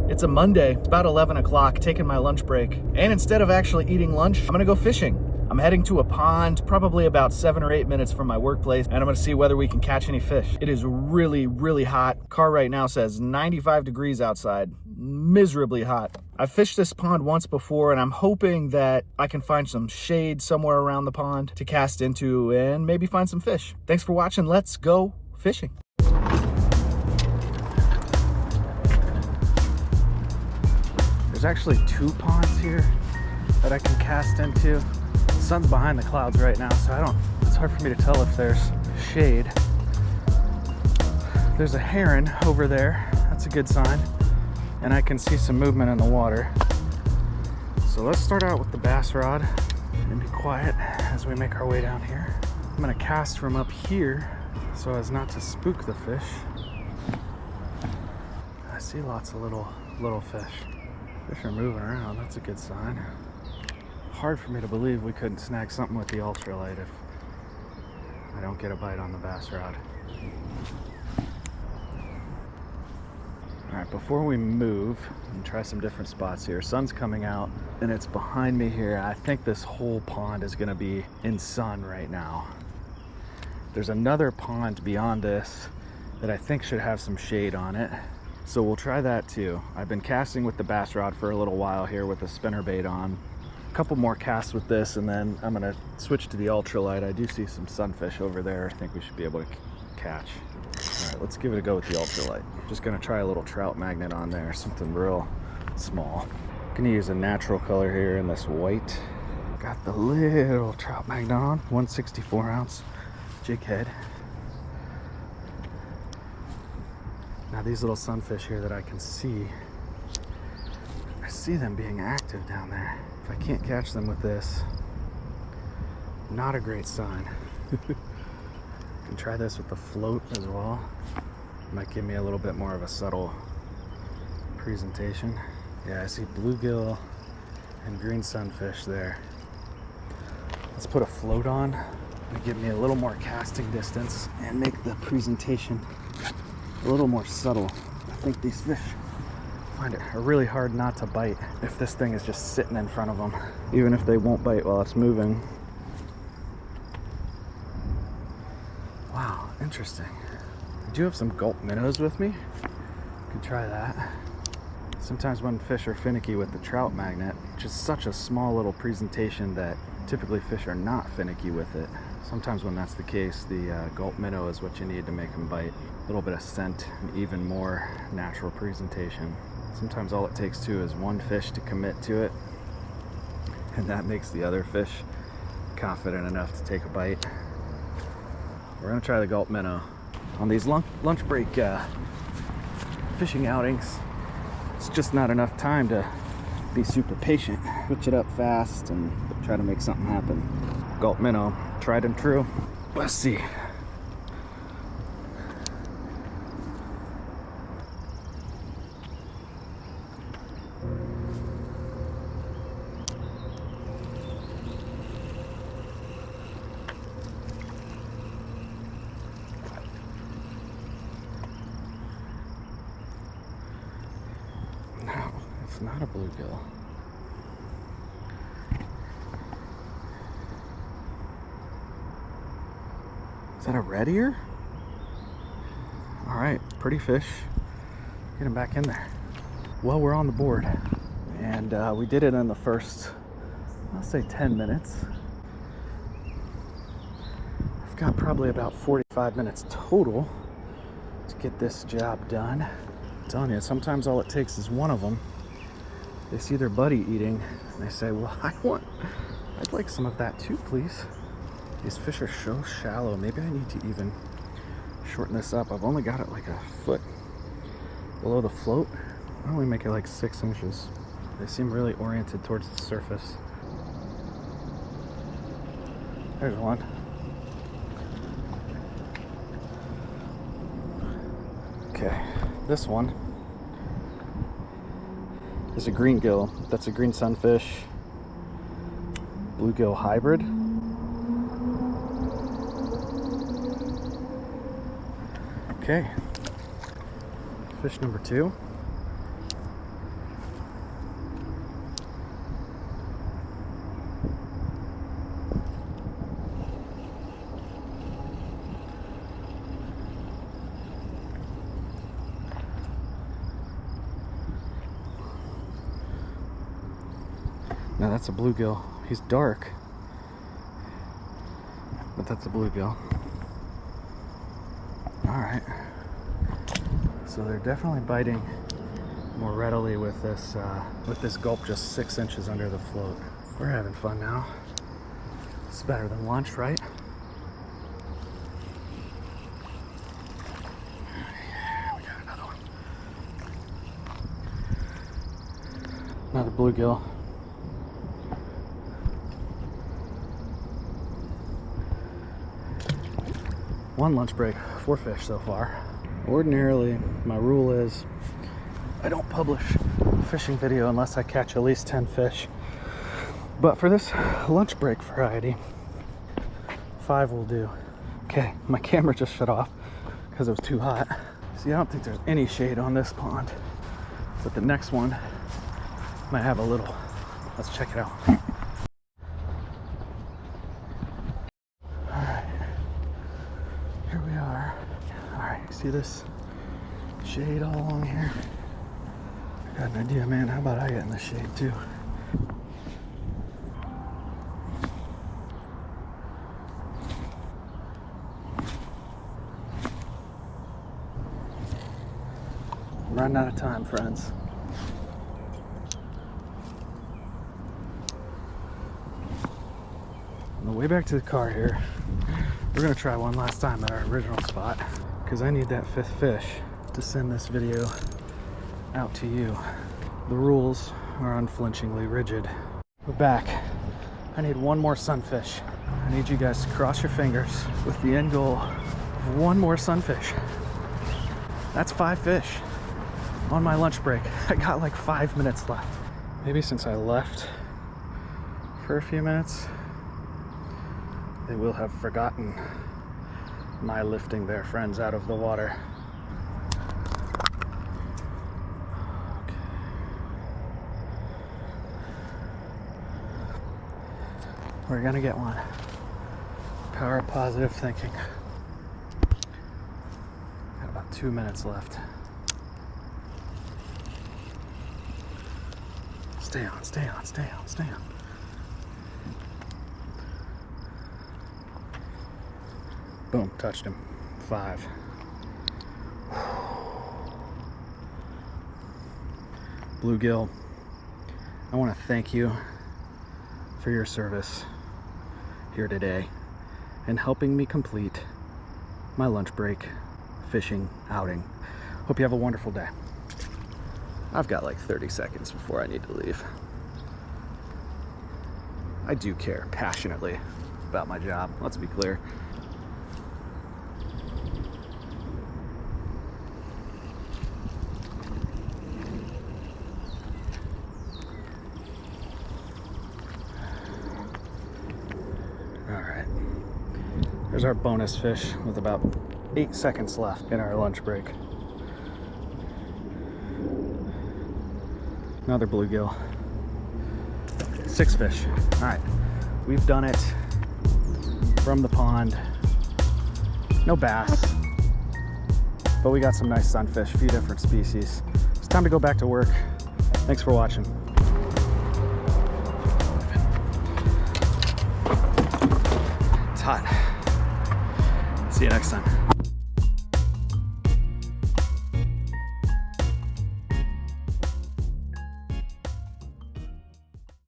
It's a Monday, it's about 11 o'clock, taking my lunch break. And instead of actually eating lunch, I'm gonna go fishing. I'm heading to a pond, probably about 7 or 8 minutes from my workplace, and I'm gonna see whether we can catch any fish. It is really, really hot. Car right now says 95 degrees outside, miserably hot. I've fished this pond once before, and I'm hoping that I can find some shade somewhere around the pond to cast into and maybe find some fish. Thanks for watching. Let's go fishing. There's actually 2 ponds here that I can cast into. The sun's behind the clouds right now, so it's hard for me to tell if there's shade. There's a heron over there. That's a good sign. And I can see some movement in the water. So let's start out with the bass rod and be quiet as we make our way down here. I'm gonna cast from up here so as not to spook the fish. I see lots of little fish. Fish are moving around, that's a good sign. Hard for me to believe we couldn't snag something with the ultralight if I don't get a bite on the bass rod. All right, before we move and try some different spots here, sun's coming out and it's behind me here. I think this whole pond is gonna be in sun right now. There's another pond beyond this that I think should have some shade on it. So we'll try that too. I've been casting with the bass rod for a little while here with the spinnerbait on. A couple more casts with this and then I'm gonna switch to the ultralight. I do see some sunfish over there. I think we should be able to catch. All right, let's give it a go with the ultralight. Just gonna try a little Trout Magnet on there, something real small. Gonna use a natural color here in this white. Got the little Trout Magnet on, 164 ounce jighead. Now these little sunfish here that I can see, I see them being active down there. If I can't catch them with this, not a great sign. Can try this with the float as well. Might give me a little bit more of a subtle presentation. Yeah, I see bluegill and green sunfish there. Let's put a float on to give me a little more casting distance and make the presentation a little more subtle. I think these fish find it really hard not to bite if this thing is just sitting in front of them, even if they won't bite while it's moving. Wow, interesting. I do have some Gulp Minnows with me. Could try that. Sometimes when fish are finicky with the Trout Magnet, which is such a small little presentation that typically fish are not finicky with it. Sometimes when that's the case, the Gulp Minnow is what you need to make them bite. A little bit of scent and even more natural presentation. Sometimes all it takes too is one fish to commit to it, and that makes the other fish confident enough to take a bite. We're gonna try the Gulp Minnow. On these lunch break fishing outings, it's just not enough time to be super patient. Switch it up fast and try to make something happen. Gulp Minnow, tried and true. Let's see. No, it's not a bluegill. Is that a redear? All right, pretty fish. Get him back in there. Well, we're on the board, and we did it in the first, I'll say 10 minutes. I've got probably about 45 minutes total to get this job done. I'm telling you, sometimes all it takes is one of them. They see their buddy eating, and they say, well, I'd like some of that too, please. These fish are so shallow. Maybe I need to even shorten this up. I've only got it like a foot below the float. Why don't we make it like 6 inches? They seem really oriented towards the surface. There's one. Okay, this one is a green gill. That's a green sunfish, bluegill hybrid. Okay, fish number 2. Now that's a bluegill. He's dark, but that's a bluegill. All right. So they're definitely biting more readily with this gulp just 6 inches under the float. We're having fun now. It's better than lunch, right? Yeah, we got another one. Another bluegill. One lunch break, 4 fish so far. Ordinarily, my rule is I don't publish a fishing video unless I catch at least 10 fish. But for this lunch break variety, 5 will do. Okay, my camera just shut off because it was too hot. See, I don't think there's any shade on this pond, but the next one might have a little. Let's check it out. Here we are. All right, see this shade all along here? I got an idea, man. How about I get in the shade too? I'm running out of time, friends. On the way back to the car here, we're gonna try one last time at our original spot because I need that 5th fish to send this video out to you. The rules are unflinchingly rigid. We're back. I need one more sunfish. I need you guys to cross your fingers with the end goal of one more sunfish. That's 5 fish on my lunch break. I got like 5 minutes left. Maybe since I left for a few minutes, they will have forgotten my lifting their friends out of the water. Okay. We're gonna get one. Power of positive thinking. Got about 2 minutes left. Stay on, stay on, stay on, stay on. Boom, touched him. 5. Bluegill, I want to thank you for your service here today and helping me complete my lunch break fishing outing. Hope you have a wonderful day. I've got like 30 seconds before I need to leave. I do care passionately about my job, let's be clear. Alright, there's our bonus fish with about 8 seconds left in our lunch break. Another bluegill. 6 fish. Alright, we've done it from the pond. No bass, but we got some nice sunfish, a few different species. It's time to go back to work. Thanks for watching. It's hot. See you next time.